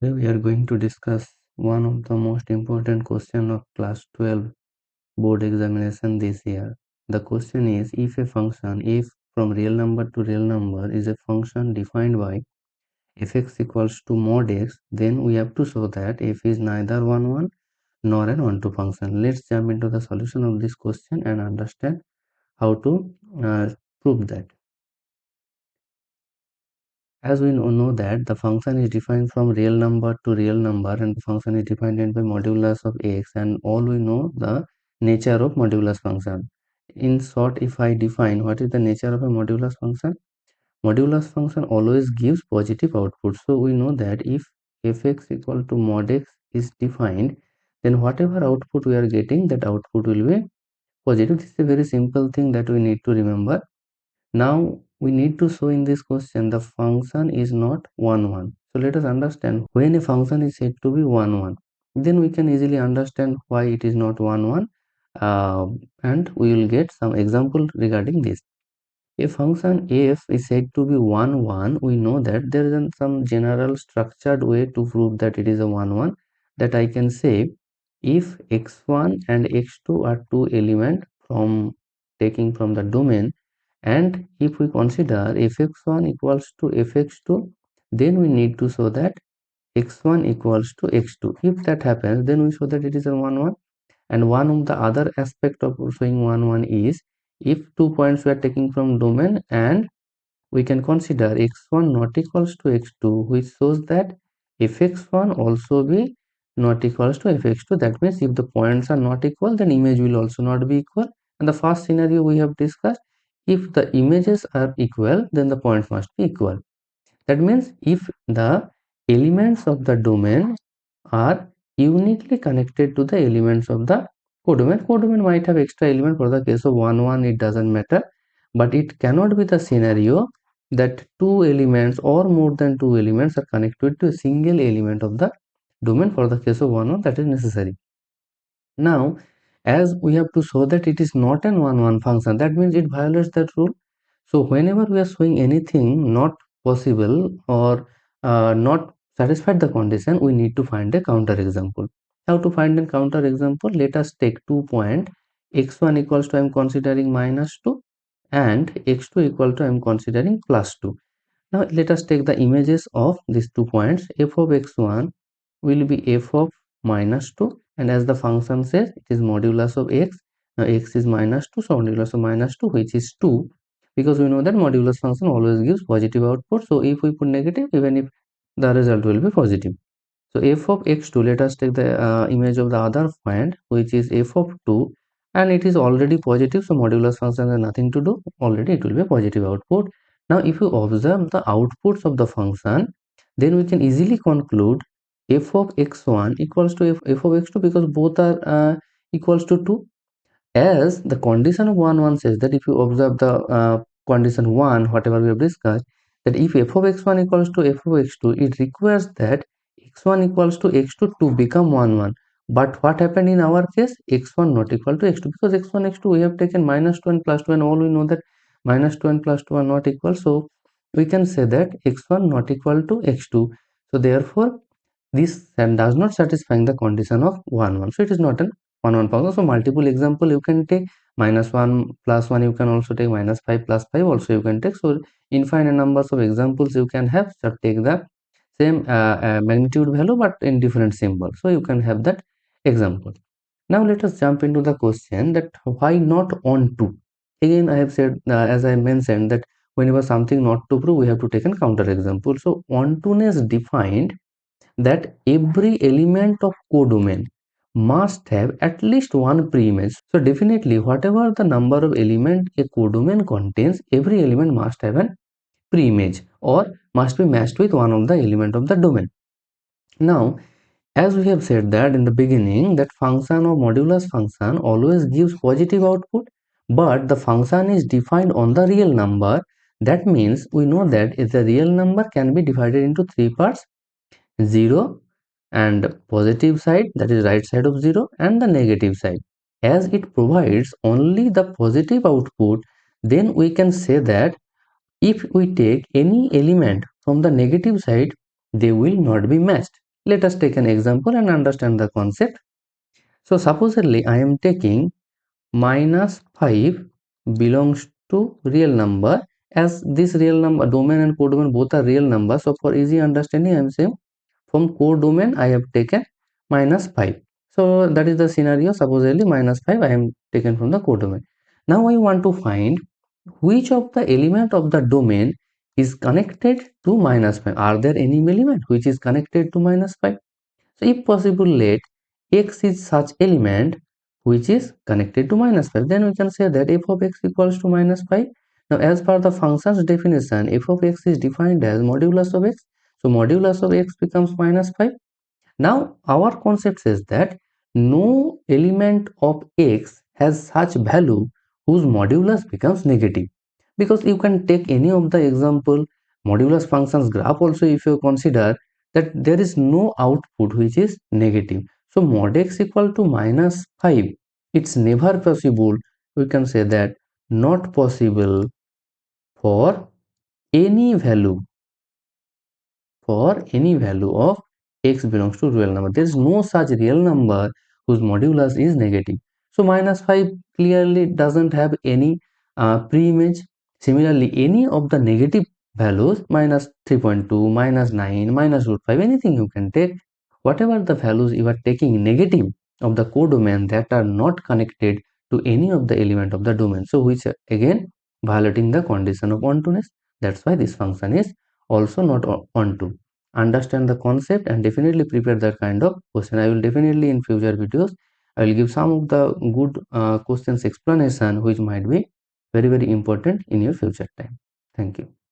Today we are going to discuss one of the most important question of class 12 board examination this year. The question is, if a function f from real number to real number is a function defined by fx equals to mod x, then we have to show that f is neither 1 1 nor an 1 2 function. Let's jump into the solution of this question and understand how to prove that. As we know that the function is defined from real number to real number, and the function is defined by modulus of x, and all we know the nature of modulus function. In short, if I define what is the nature of a modulus function always gives positive output. So we know that if fx equal to mod x is defined, then whatever output we are getting, that output will be positive. This is a very simple thing that we need to remember. Now we need to show in this question the function is not 1 1. So let us understand when a function is said to be 1 1. Then we can easily understand why it is not 1 1, and we will get some example regarding this. A function f is said to be 1 1. We know that there is some general structured way to prove that it is a 1 1, that I can say if x1 and x2 are two elements from taking from the domain, and if we consider fx1 equals to fx2, then we need to show that x1 equals to x2. If that happens, then we show that it is a 1 1. And one of the other aspect of showing 1 1 is if 2 points we are taking from domain, and we can consider x1 not equals to x2, which shows that fx1 also be not equals to fx2. That means if the points are not equal, then image will also not be equal. And the first scenario we have discussed, if the images are equal, then the points must be equal. That means if the elements of the domain are uniquely connected to the elements of the codomain. Codomain might have extra element. For the case of 1 1, it doesn't matter, but it cannot be the scenario that two elements or more than two elements are connected to a single element of the domain. For the case of 1 1, that is necessary. Now, as we have to show that it is not an 1 1 function, that means it violates that rule. So whenever we are showing anything not possible or not satisfied the condition, we need to find a counter example. How to find a counter example? Let us take 2 point x1 equals to I am considering -2, and x2 equal to I am considering +2. Now let us take the images of these 2 points. F of x1 will be f of -2, and as the function says, it is modulus of x. Now x is -2, so modulus of -2, which is 2, because we know that modulus function always gives positive output. So if we put negative, even if the result will be positive. So f of x2, let us take the image of the other point, which is f of 2, and it is already positive, so modulus function has nothing to do, already it will be a positive output. Now if you observe the outputs of the function, then we can easily conclude f of x1 equals to f of x2, because both are equals to 2. As the condition of 1 1 says that if you observe the condition 1, whatever we have discussed, that if f of x1 equals to f of x2, it requires that x1 equals to x2 to become 1 1. But what happened in our case? X1 not equal to x2, because x1 x2 we have taken -2 and +2, and all we know that -2 and +2 are not equal. So we can say that x1 not equal to x2. So therefore this does not satisfying the condition of 1 1. So it is not an 1 1 function. So multiple example you can take, -1 +1 you can also take, -5 +5 also you can take. So infinite numbers of examples you can have. So take the same magnitude value but in different symbol. So you can have that example. Now let us jump into the question that why not on 2. Again I have said, as I mentioned, that whenever something not to prove, we have to take a counter example. So on 2ness defined that every element of codomain must have at least one preimage. So definitely whatever the number of element a codomain contains, every element must have an preimage or must be matched with one of the element of the domain. Now, as we have said that in the beginning, that function or modulus function always gives positive output, but the function is defined on the real number. That means we know that if the real number can be divided into three parts: 0 and positive side, that is right side of 0, and the negative side. As it provides only the positive output, then we can say that if we take any element from the negative side, they will not be matched. Let us take an example and understand the concept. So supposedly I am taking minus 5 belongs to real number, as this real number domain and codomain both are real numbers. So for easy understanding I am saying from codomain I have taken minus 5. So that is the scenario. Supposedly minus 5 I am taken from the codomain. Now I want to find which of the element of the domain is connected to minus 5. Are there any element which is connected to minus 5? So if possible, let x is such element which is connected to minus 5. Then we can say that f of x equals to minus 5. Now as per the function's definition, f of x is defined as modulus of x. So modulus of x becomes minus 5. Now our concept says that no element of x has such value whose modulus becomes negative, because you can take any of the example modulus functions graph also. If you consider that there is no output which is negative, so mod x equal to minus 5, it's never possible. We can say that not possible for any value, for any value of x belongs to real number. There is no such real number whose modulus is negative. So minus 5 clearly doesn't have any pre-image. Similarly, any of the negative values, minus 3.2, minus 9, minus root 5, anything you can take, whatever the values you are taking negative of the codomain, that are not connected to any of the element of the domain. So which again violating the condition of onto-ness. That's why this function is also not onto. Understand the concept and definitely prepare that kind of question. I will definitely in future videos I will give some of the good questions explanation which might be very important in your future time. Thank you.